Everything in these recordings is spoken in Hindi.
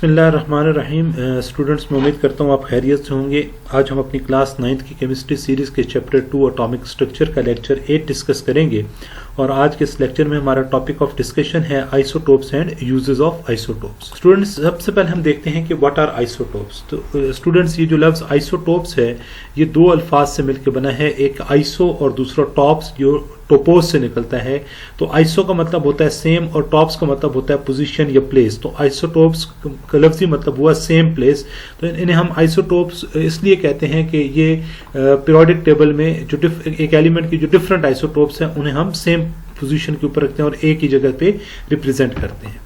बिस्मिल्लाहिर्रहमानिर्रहीम। स्टूडेंट्स, मैं उम्मीद करता हूँ आप खैरियत से होंगे। आज हम अपनी क्लास 9th की केमिस्ट्री सीरीज़ के चैप्टर 2 एटॉमिक स्ट्रक्चर का लेक्चर 8 डिस्कस करेंगे। और आज के इस लेक्चर में हमारा टॉपिक ऑफ डिस्कशन है isotopes and uses of isotopes. Students, सबसे पहले हम देखते हैं कि व्हाट आर आइसोटोप्स। तो स्टूडेंट्स, ये जो लफ्ज़ आइसोटोप्स है ये दो अल्फाज से मिलकर बना है, एक आइसो और दूसरा टॉप्स, जो टोपोस से निकलता है। तो आइसो का मतलब होता है सेम और टॉप्स का मतलब होता है पोजीशन या प्लेस। तो आइसोटोप्स का लफ्ज़ी मतलब हुआ सेम प्लेस। तो इन्हें हम आइसोटोप्स इसलिए कहते हैं कि ये पीरियोडिक टेबल में जो एक एलिमेंट की जो डिफरेंट आइसोटोप्स हैं उन्हें हम सेम पोजीशन के ऊपर रखते हैं और एक ही जगह पे रिप्रेजेंट करते हैं।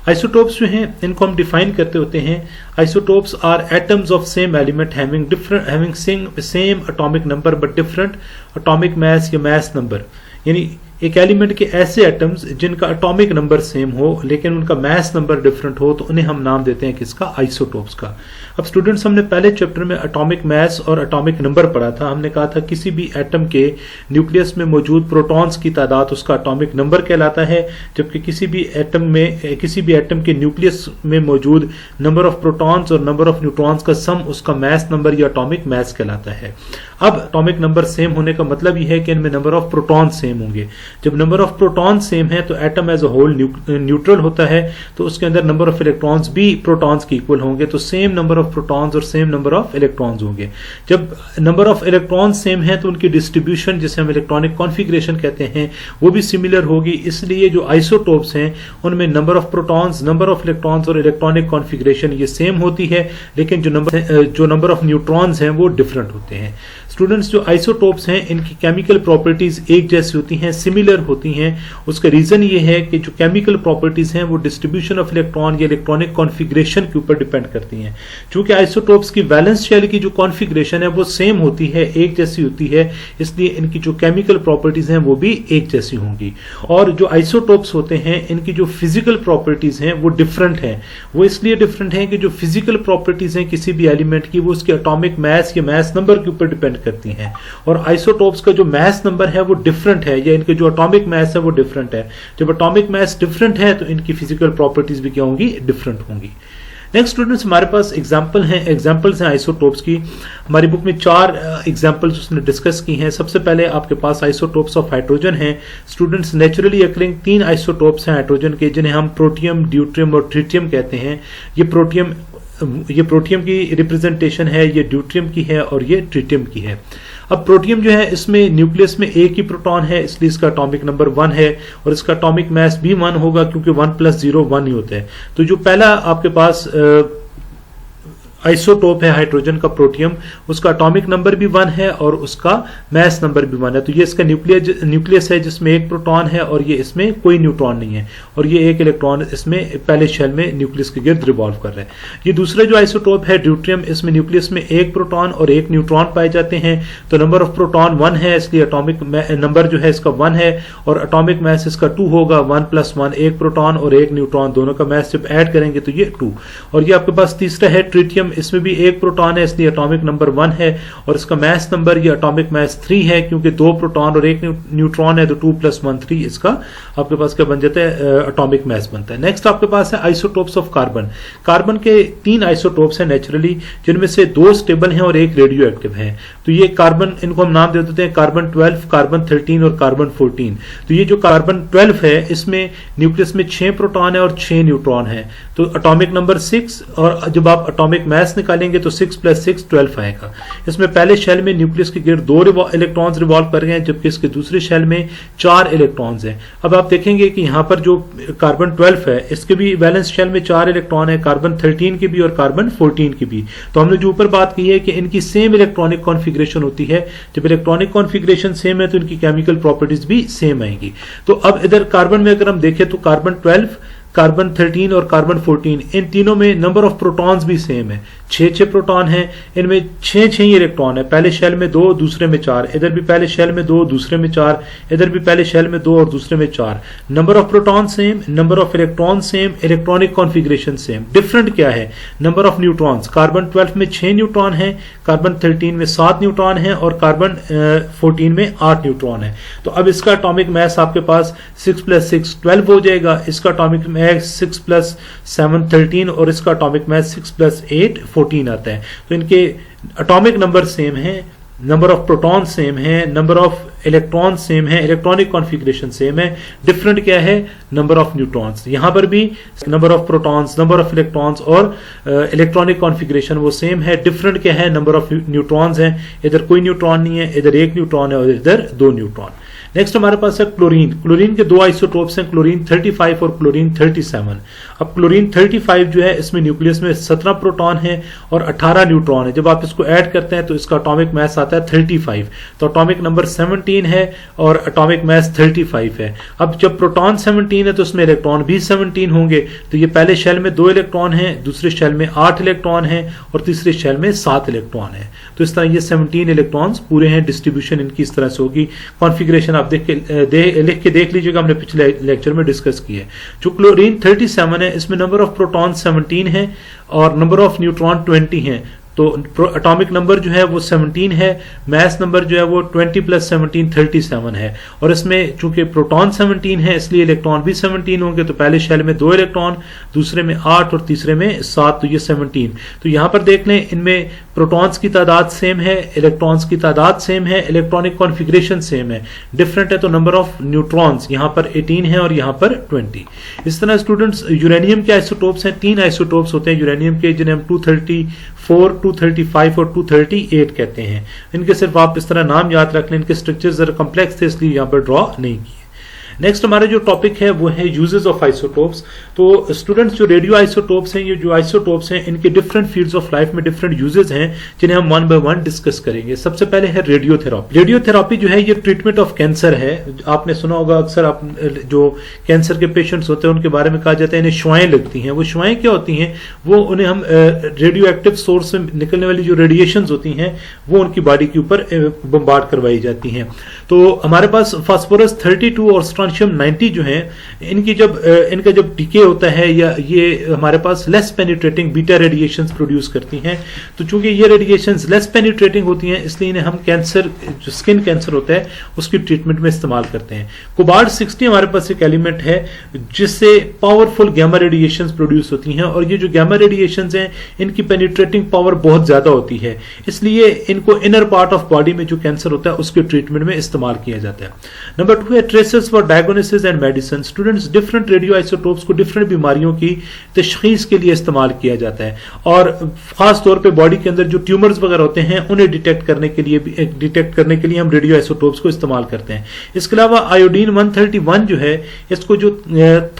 आइसोटोप्स जो हैं इनको हम डिफाइन करते होते हैं। Isotopes are atoms of same element having same atomic number but different atomic mass या मास नंबर। यानी एक एलिमेंट के ऐसे एटम्स जिनका एटॉमिक नंबर सेम हो लेकिन उनका मास नंबर डिफरेंट हो, तो उन्हें हम नाम देते हैं किसका? आइसोटोप्स का। अब स्टूडेंट्स, हमने पहले चैप्टर में एटॉमिक मास और एटॉमिक नंबर पढ़ा था। हमने कहा था किसी भी एटम के न्यूक्लियस में मौजूद प्रोटॉन्स की तादाद उसका एटॉमिक नंबर कहलाता है, जबकि किसी भी एटम के न्यूक्लियस में मौजूद नंबर ऑफ प्रोटॉन्स और नंबर ऑफ न्यूट्रॉन्स का सम उसका मास नंबर या एटॉमिक मास कहलाता है। अब एटॉमिक नंबर सेम होने का मतलब यह है कि इनमें नंबर ऑफ प्रोटॉन सेम होंगे। जब नंबर ऑफ प्रोटॉन सेम है तो atom as a whole neutral होता है, तो उसके अंदर नंबर ऑफ इलेक्ट्रॉन्स भी प्रोटॉन्स के इक्वल होंगे। तो सेम नंबर ऑफ प्रोटॉन्स और सेम नंबर ऑफ इलेक्ट्रॉन्स होंगे। जब नंबर ऑफ इलेक्ट्रॉन्स सेम है तो उनकी डिस्ट्रीब्यूशन, जिसे हम इलेक्ट्रॉनिक कॉन्फ़िगरेशन कहते हैं, वो भी सिमिलर होगी। इसलिए जो आइसोटोप्स हैं उनमें number of protons, number of electrons और इलेक्ट्रॉनिक कॉन्फ़िगरेशन ये सेम होती है, लेकिन जो नंबर ऑफ न्यूट्रॉन्स हैं वो डिफरेंट होते हैं। स्टूडेंट्स, जो आइसोटोप्स हैं इनकी केमिकल प्रॉपर्टीज एक जैसी होती हैं, सिमिलर होती हैं। उसका रीजन ये है कि जो केमिकल प्रॉपर्टीज हैं वो डिस्ट्रीब्यूशन ऑफ इलेक्ट्रॉन या इलेक्ट्रॉनिक कॉन्फ़िगरेशन के ऊपर डिपेंड करती हैं। चूंकि आइसोटोप्स की वैलेंस शेल की जो कॉन्फ़िगरेशन है वो सेम होती है, एक जैसी होती है, इसलिए इनकी जो केमिकल प्रॉपर्टीज हैं वो भी एक जैसी होंगी। और जो आइसोटोप्स होते हैं इनकी जो फिजिकल प्रॉपर्टीज हैं वो डिफरेंट हैं। वो इसलिए डिफरेंट हैं कि जो फिजिकल प्रॉपर्टीज हैं किसी भी एलिमेंट की वो उसके एटॉमिक मास या मास नंबर के ऊपर डिपेंड करती हैं। और आइसोटोप्स का जो मास नंबर है वो डिफरेंट है, या इनके जो एटॉमिक मास है वो डिफरेंट है। जब एटॉमिक मास डिफरेंट है तो इनकी फिजिकल प्रॉपर्टीज भी क्या होंगी? डिफरेंट होंगी। नेक्स्ट स्टूडेंट्स, हमारे पास एग्जाम्पल्स हैं आइसोटोप्स की। हमारी बुक में 4 एग्जाम्पल्स उसने डिस्कस की हैं। सबसे पहले आपके पास आइसोटोप्स ऑफ हाइड्रोजन हैं। स्टूडेंट्स, नेचुरली अकरिंग 3 आइसोटोप्स हैं हाइड्रोजन के, जिन्हें हम प्रोटियम, ड्यूट्रियम और ट्रिटियम कहते हैं। ये प्रोटियम की रिप्रेजेंटेशन है, ये ड्यूट्रियम की है और ये ट्रिटियम की है। अब प्रोटियम जो है इसमें न्यूक्लियस में एक ही प्रोटॉन है, इसलिए इसका एटॉमिक नंबर 1 है और इसका एटॉमिक मास भी 1 होगा, क्योंकि 1 + 0 1 ही होता है। तो जो पहला आपके पास आइसोटोप है हाइड्रोजन का, प्रोटियम, उसका एटॉमिक नंबर भी 1 है और उसका मास नंबर भी 1 है। तो ये इसका न्यूक्लियस है जिसमें एक प्रोटॉन है और ये इसमें कोई न्यूट्रॉन नहीं है, और ये एक इलेक्ट्रॉन इसमें पहले शेल में न्यूक्लियस के गिर्द रिवॉल्व कर रहा है। ये दूसरा जो आइसोटोप है ड्यूट्रियम, इसमें न्यूक्लियस में एक प्रोटॉन और एक न्यूट्रॉन पाए जाते हैं। तो नंबर ऑफ प्रोटॉन 1 है, इसलिए एटॉमिक नंबर जो है इसका 1 है और एटॉमिक मास इसका 2 होगा। 1 + 1 एक प्रोटॉन और एक न्यूट्रॉन, दोनों का मास जब ऐड करेंगे तो ये 2। और ये आपके पास तीसरा है ट्रिटियम, इसमें भी एक प्रोटॉन है, इसलिए एटॉमिक नंबर 1 है और इसका मास नंबर या एटॉमिक मास 3 है, क्योंकि 2 प्रोटॉन और एक न्यूट्रॉन है, तो 2 + 1 3 इसका आपके पास क्या बन जाता है? एटॉमिक मास बनता है। नेक्स्ट आपके पास है आइसोटोप्स ऑफ कार्बन। कार्बन के 3 आइसोटोप्स हैं नेचुरली, जिनमें से 2 स्टेबल हैं और एक रेडियो एक्टिव है। तो ये कार्बन, इनको हम नाम दे देते हैं कार्बन 12, कार्बन 13 और कार्बन 14। तो ये जो कार्बन 12 है इसमें न्यूक्लियस में 6 प्रोटॉन है और 6 न्यूट्रॉन है, तो एटॉमिक नंबर 6, और जब आप एटॉमिक मास निकालेंगे तो 6 + 6 12 आएगा। इसमें पहले शेल में न्यूक्लियस के गिर्द 2 इलेक्ट्रॉन्स रिवॉल्व कर रहे हैं, जबकि इसके दूसरे शेल में 4 इलेक्ट्रॉन्स हैं। अब आप देखेंगे कि यहाँ पर जो कार्बन 12 है इसके भी वैलेंस शेल में 4 इलेक्ट्रॉन है, कार्बन 13 की भी और कार्बन 14 की भी। तो हमने जो ऊपर बात की है कि इनकी सेम इलेक्ट्रॉनिक कॉन्फ़िगरेशन होती है। जब इलेक्ट्रॉनिक कॉन्फ़िगरेशन सेम है तो इनकी केमिकल प्रॉपर्टीज भी सेम आएंगी। तो अब इधर कार्बन में अगर हम देखें तो कार्बन 12, कार्बन 13 और कार्बन 14, इन तीनों में नंबर ऑफ प्रोटॉन्स भी सेम है, 6 प्रोटॉन है, इनमें 6 ही इलेक्ट्रॉन है, पहले शेल में 2 दूसरे में 4, इधर भी पहले शेल में 2 दूसरे में 4, इधर भी पहले शेल में 2 और दूसरे में 4। Number of proton same, number of electron same, electronic configuration same. Different क्या है? नंबर ऑफ न्यूट्रॉन्स, कार्बन 12 में 6 न्यूट्रॉन है, कार्बन 13 में 7 न्यूट्रॉन है और कार्बन 14 में 8 न्यूट्रॉन है। तो अब इसका एटॉमिक मास आपके पास 6 + 6 12 हो जाएगा, इसका एटॉमिक मास 6 + 7 13 और इसका एटॉमिक मास 6 + 8 14 आता है। तो इनके एटॉमिक नंबर सेम है, नंबर ऑफ प्रोटॉन सेम है, नंबर ऑफ इलेक्ट्रॉन सेम है, इलेक्ट्रॉनिक कॉन्फ़िगरेशन सेम है। डिफरेंट क्या है? Number of neutrons. यहां पर भी number of protons, number of electrons और इलेक्ट्रॉनिक कॉन्फ़िगरेशन वो सेम है। डिफरेंट क्या है? नंबर ऑफ न्यूट्रॉन्स है, इधर कोई न्यूट्रॉन नहीं है, इधर 1 न्यूट्रॉन है और इधर 2 न्यूट्रॉन। नेक्स्ट हमारे पास है क्लोरीन। क्लोरीन के 2 आइसोटोप्स हैं, क्लोरीन 35 और क्लोरीन 37। अब क्लोरीन 35 जो है, इसमें न्यूक्लियस में 17 प्रोटॉन है और 18 न्यूट्रॉन है। जब आप इसको ऐड करते हैं तो इसका एटॉमिक मास आता है 35, तो एटॉमिक नंबर 17 है और एटॉमिक मास 35 है। अब जब प्रोटॉन 17 है तो इसमें इलेक्ट्रॉन भी 17 होंगे, तो ये पहले शेल में 2 इलेक्ट्रॉन है, दूसरे शेल में 8 इलेक्ट्रॉन है और तीसरे शेल में 7 इलेक्ट्रॉन है। तो इस तरह ये 17 इलेक्ट्रॉन्स पूरे हैं। डिस्ट्रीब्यूशन इनकी इस तरह से होगी। कॉन्फ़िगरेशन आप लिख के देख लीजिएगा, हमने पिछले लेक्चर में डिस्कस की है। जो क्लोरीन 37 है, इसमें नंबर ऑफ प्रोटॉन 17 है और नंबर ऑफ न्यूट्रॉन 20 है। तो एटॉमिक नंबर जो है वो 17 है, मास नंबर जो है वो 20 + 17 37 है। और इसमें चूंकि प्रोटॉन 17 है इसलिए इलेक्ट्रॉन भी 17 होंगे। तो पहले शेल में 2 इलेक्ट्रॉन, दूसरे में 8 और तीसरे में 7, तो ये 17। तो यहां पर देख लें, इनमें प्रोटॉन्स की तादाद सेम है, इलेक्ट्रॉन्स की तादाद सेम है, इलेक्ट्रॉनिक कॉन्फ़िगरेशन सेम है। डिफरेंट है तो नंबर ऑफ न्यूट्रॉन्स यहां पर 18 है और यहां पर 20। इस तरह स्टूडेंट्स यूरेनियम के आइसोटोप्स हैं, 3 आइसोटोप्स होते हैं यूरेनियम के, जिन्हें हम 234, 235 और 238 कहते हैं। इनके सिर्फ आप इस तरह नाम याद रख लें, इनके स्ट्रक्चर्स जरा कॉम्प्लेक्स थे इसलिए यहां पर ड्रॉ नहीं किए। नेक्स्ट हमारे जो टॉपिक है वो है यूजेस ऑफ आइसोटोप्स। तो स्टूडेंट्स, जो रेडियो आइसोटोप्स हैं, ये जो आइसोटोप्स हैं, इनके डिफरेंट फील्ड्स ऑफ लाइफ में डिफरेंट यूजेस हैं, जिन्हें हम 1 बाय 1 डिस्कस करेंगे। सबसे पहले है रेडियोथेरापी। रेडियोथेरापी जो है ये ट्रीटमेंट ऑफ कैंसर है। आपने सुना होगा अक्सर, आप जो कैंसर के पेशेंट्स होते हैं उनके बारे में कहा जाता है इन्हें शुआएं लगती हैं। वो शुआएं क्या होती हैं? वो उन्हें हम रेडियो एक्टिव सोर्स से निकलने वाली जो रेडिएशंस होती हैं वो उनकी बॉडी के ऊपर बम्बार्ड करवाई जाती हैं। तो हमारे पास फास्फोरस 32 और स्ट्रोंशियम 90 जो है, इनका जब डीके होता है, या ये हमारे पास less penetrating beta radiations produce करती हैं। तो चूंकि ये रेडिएशंस लेस पेनिट्रेटिंग होती हैं इसलिए इन्हें हम कैंसर, जो स्किन कैंसर होता है उसकी ट्रीटमेंट में इस्तेमाल करते हैं। कोबाल्ट 60 हमारे पास एक एलिमेंट है जिससे पावरफुल गैमा रेडिएशंस प्रोड्यूस होती हैं, और ये जो गैमा रेडिएशंस हैं इनकी पेनिट्रेटिंग पावर बहुत ज्यादा होती है, इसलिए इनको इनर पार्ट ऑफ बॉडी में जो कैंसर होता है उसके ट्रीटमेंट में इस्तेमाल किया जाता है। नंबर 2 है traces for diagnosis and medicine. Students, different radio isotopes को डिफरेंट बीमारियों की तशखीस के लिए इस्तेमाल किया जाता है, और खास तौर पे बॉडी के अंदर जो ट्यूमर्स वगैरह होते हैं उन्हें डिटेक्ट करने के लिए हम रेडियो आइसोटोप्स को इस्तेमाल करते हैं। इसके अलावा आयोडीन 131 जो है, इसको जो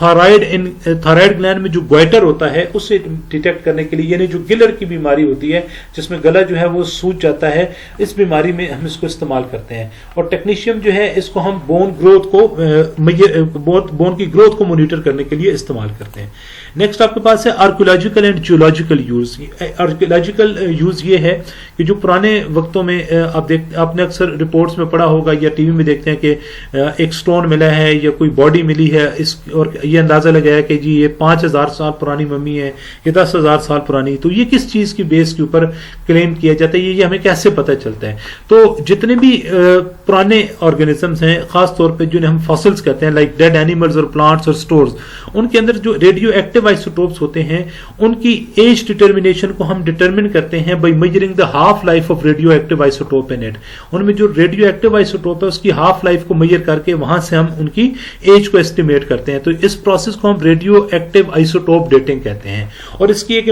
थायराइड ग्लैंड में जो ग्वाइटर होता है उसे डिटेक्ट करने के लिए, यानी जो गिलर की बीमारी होती है जिसमें गला जो है वो सूज जाता है, इस बीमारी में हम इसको इस्तेमाल करते हैं। और टेक्नीशियम जो है इसको हम बोन की ग्रोथ को मॉनिटर करने के लिए इस्तेमाल करते हैं। नेक्स्ट आपके पास है archaeological and geological use. Archaeological use ये है कि जो पुराने वक्तों में आपने अक्सर रिपोर्ट्स में पढ़ा होगा या टीवी में देखते हैं कि एक स्टोन मिला है या कोई बॉडी मिली है, और ये अंदाजा लगाया कि जी ये 5000 साल पुरानी मम्मी है, ये 10,000 साल पुरानी। तो ये किस चीज की बेस के ऊपर क्लेम किया जाता है, ये हमें कैसे पता चलता है? तो जितने भी पुराने ऑर्गेनिजम्स हैं, खास तौर पर जिन्हें हम फॉसिल्स कहते हैं, लाइक डेड एनिमल्स और प्लांट्स और स्टोर्स, उनके अंदर जो रेडियो एक्टिव आइसोटोप्स होते हैं उनकी एज डिटर्मिनेशन को हम डिटरमिन करते हैं by measuring the half life of radio active isotope in it. उनमें जो रेडियो एक्टिव आइसोटोप है उसकी हाफ लाइफ को मेजर करके वहां से हम उनकी एज को एस्टिमेट करते हैं। तो इस प्रोसेस को हम रेडियो एक्टिव आइसोटोप डेटिंग कहते हैं। और इसका एक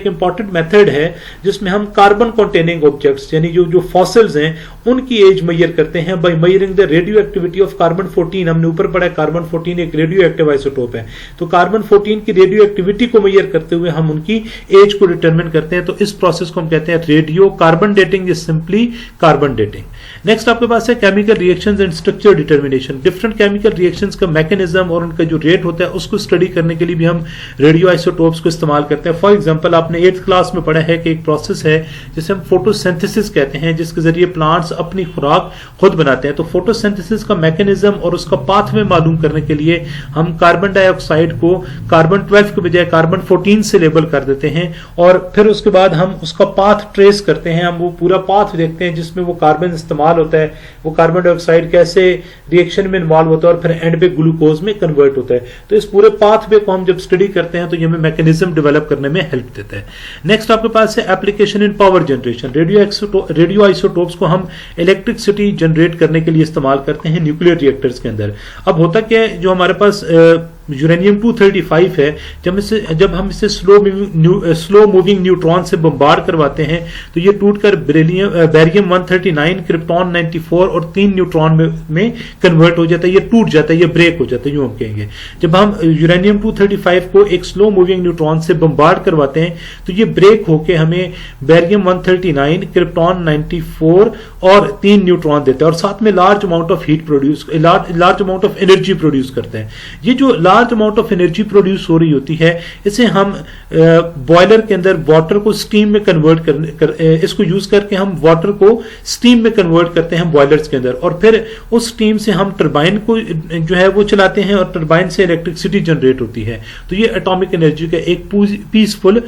इंपॉर्टेंट मेथड है जिसमें हम कार्बन कंटेनिंग ऑब्जेक्ट्स, यानी जो फॉसिल्स हैं उनकी एज मेजर करते हैं by measuring the radio activity of carbon 14। हमने ऊपर पढ़ा कार्बन 14 एक रेडियो एक्टिव आइसोटोप है, तो कार्बन 14 की रेडियो एक्टिविटी को मेजर करते हुए हम उनकी एज को डिटरमिन करते हैं। तो इस प्रोसेस को हम कहते हैं radio carbon dating, simply carbon dating. Next आपके पास है chemical reactions and structure determination. Different chemical reactions का मैकेनिज्म और उनका जो रेट होता है उसको स्टडी करने के लिए भी हम रेडियो आइसोटोप्स को इस्तेमाल करते हैं। फॉर एग्जांपल आपने 8th क्लास में पढ़ा है कि एक प्रोसेस है जिसे हम फोटोसिंथेसिस कहते हैं, जिसके जरिए प्लांट्स अपनी खुराक खुद बनाते हैं। तो फोटोसिंथेसिस का मैकेनिज्म और उसका पाथवे मालूम करने के लिए हम कार्बन डाइऑक्साइड को कार्बन 12 के बजाय कार्बन 14 से लेबल कर देते हैं, और फिर उसके बाद हम उसका पाथ ट्रेस करते हैं। हम वो पूरा पाथ देखते हैं जिसमें वो कार्बन इस्तेमाल होता है, वो कार्बन डाइऑक्साइड कैसे रिएक्शन में इन्वॉल्व होता है और फिर एंड पे ग्लूकोज में कन्वर्ट होता है। तो इस पूरे पाथवे को हम जब स्टडी करते हैं तो ये हमें मैकेनिज्म डेवलप करने में हेल्प देता है। नेक्स्ट आपके पास है application in power generation. Radio isotopes को हम इलेक्ट्रिसिटी जनरेट करने के लिए इस्तेमाल करते हैं न्यूक्लियर रिएक्टर्स के अंदर। अब होता क्या है, जो हमारे पास यूरेनियम 235 है, जब हम इसे स्लो मूविंग न्यूट्रॉन से बम्बार्ड करवाते हैं तो ये टूटकर बेरियम 139, क्रिप्टॉन 94 और 3 न्यूट्रॉन में कन्वर्ट हो जाता है। ये टूट जाता है, ये ब्रेक हो जाता है, यूं हम कहेंगे। जब हम यूरेनियम 235 को एक स्लो मूविंग न्यूट्रॉन से बम्बार्ड करवाते हैं तो ये ब्रेक होकर हमें बेरियम 139, क्रिप्टॉन 94 और 3 न्यूट्रॉन देता है, और साथ में large amount of heat produce, large amount of energy produce करते हैं। ये जो large amount of energy produce हो रही होती है, इसे हम बॉयलर के अंदर वाटर को स्टीम में कन्वर्ट इसको यूज करके हम वाटर को स्टीम में कन्वर्ट करते हैं बॉयलर्स के अंदर, और फिर उस स्टीम से हम टरबाइन को जो है वो चलाते हैं और टरबाइन से इलेक्ट्रिसिटी जनरेट होती है। तो ये एटॉमिक एनर्जी का एक पीसफुल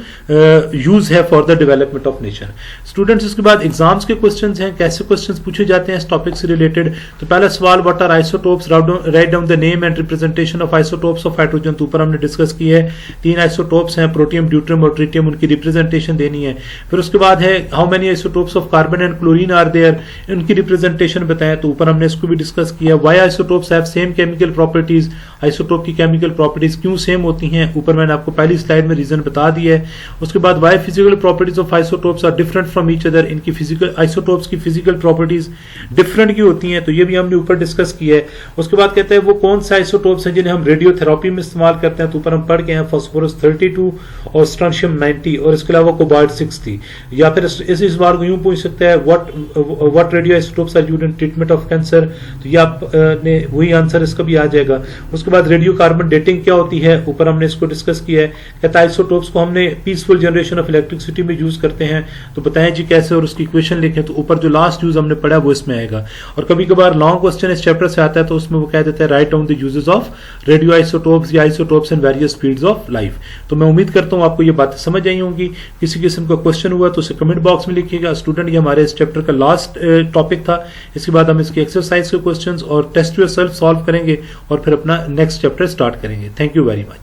यूज है for the development of nature. Students, इसके बाद एग्जाम्स के क्वेश्चंस हैं, कैसे क्वेश्चंस पूछे जाते हैं इस टॉपिक से रिलेटेड। तो पहला सवाल, what are isotopes, write down the name and representation of isotopes of hydrogen. तो ऊपर हमने डिस्कस की है 3 आइसोटोप्स हैं, प्रोटियम, ड्यूट्रियम और ट्रिटियम, उनकी रिप्रेजेंटेशन देनी है। फिर उसके बाद है how many isotopes of carbon and chlorine are there, उनकी रिप्रेजेंटेशन बताएं। तो ऊपर हमने इसको भी डिस्कस किया। Why isotopes have same chemical properties, isotope की केमिकल प्रॉपर्टीज क्यों सेम होती हैं, ऊपर मैंने आपको पहली स्लाइड में रीजन बता दिया है। उसके बाद why physical properties of isotopes are different from each other, इनकी फिजिकल आइसोटोप्स की फिजिकल प्रॉपर्टीज डिफरेंट क्यों होती हैं, तो ये भी हमने ऊपर डिस्कस किया है। उसके बाद कहते हैं वो कौन से आइसोटोप्स हैं जिन्हें हम रेडियोथेरेपी में इस्तेमाल करते हैं। तो ऊपर हम पढ़ के हैं फास्फोरस 32 और स्ट्रोंशियम 90 और इसके अलावा कोबाल्ट 60। या फिर इस बार को यूं पूछ सकता है what radio isotopes are used in treatment of cancer, तो ये आपने वही आंसर इसका भी आ जाएगा। उसके बाद रेडियो कार्बन डेटिंग क्या होती है, ऊपर हमने इसको डिस्कस किया है। कहता है आइसोटोप्स को हमने पीसफुल जनरेशन ऑफ इलेक्ट्रिसिटी में यूज करते हैं, तो बताएं जी कैसे और उसकी इक्वेशन लिखें। तो ऊपर जो लास्ट यूज हमने पढ़ा वो इसमें आएगा। और कभी कभार लॉन्ग क्वेश्चन इस चैप्टर से आता है तो उसमें वो कह देता है write down the uses of radio isotopes या isotopes in various fields of life. तो मैं उम्मीद करता हूं आपको ये बातें समझ आई होंगी। किसी किस्म का क्वेश्चन हुआ तो उसे कमेंट बॉक्स में लिखिएगा। स्टूडेंट, ये हमारे इस चैप्टर का लास्ट टॉपिक था। इसके बाद हम इसकी एक्सरसाइज के क्वेश्चंस और टेस्ट योरसेल्फ सॉल्व करेंगे और फिर अपना नेक्स्ट चैप्टर स्टार्ट करेंगे। Thank you very much.